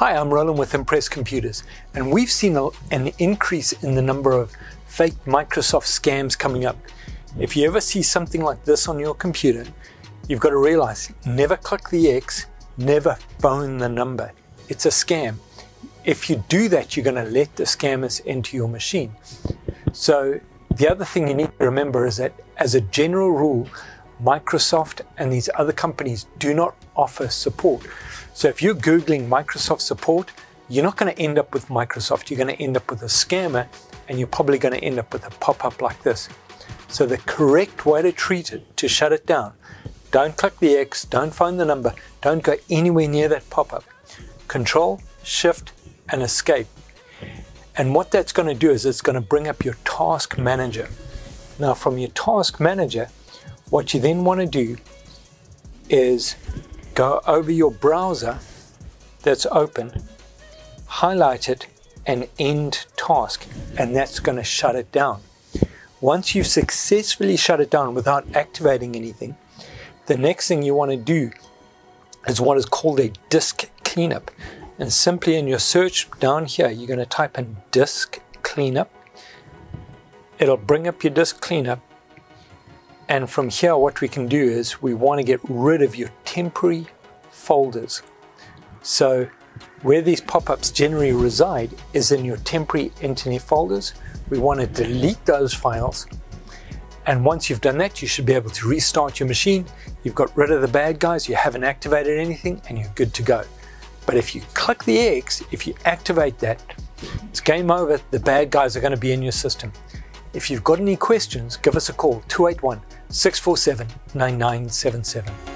Hi, I'm Roland with Impress Computers, and we've seen an increase in the number of fake Microsoft scams coming up. If you ever see something like this on your computer, you've got to realize, never click the X, never phone the number. It's a scam. If you do that, you're going to let the scammers into your machine. So the other thing you need to remember is that as a general rule, Microsoft and these other companies do not offer support. So if you're Googling Microsoft support, you're not going to end up with Microsoft. You're going to end up with a scammer, and you're probably going to end up with a pop-up like this. So the correct way to treat it, to shut it down, don't click the X, don't phone the number, don't go anywhere near that pop-up. Control, Shift, and Escape. And what that's going to do is it's going to bring up your task manager. Now from your task manager, what you then want to do is go over your browser that's open, highlight it, and end task, and that's going to shut it down. Once you've successfully shut it down without activating anything, the next thing you want to do is what is called a disk cleanup. And simply in your search down here, you're going to type in disk cleanup. It'll bring up your disk cleanup. And from here, what we can do is we want to get rid of your temporary folders. So where these pop-ups generally reside is in your temporary internet folders. We want to delete those files. And once you've done that, you should be able to restart your machine. You've got rid of the bad guys, you haven't activated anything, and you're good to go. But if you click the X, if you activate that, it's game over. The bad guys are going to be in your system. If you've got any questions, give us a call, 281-647-9977.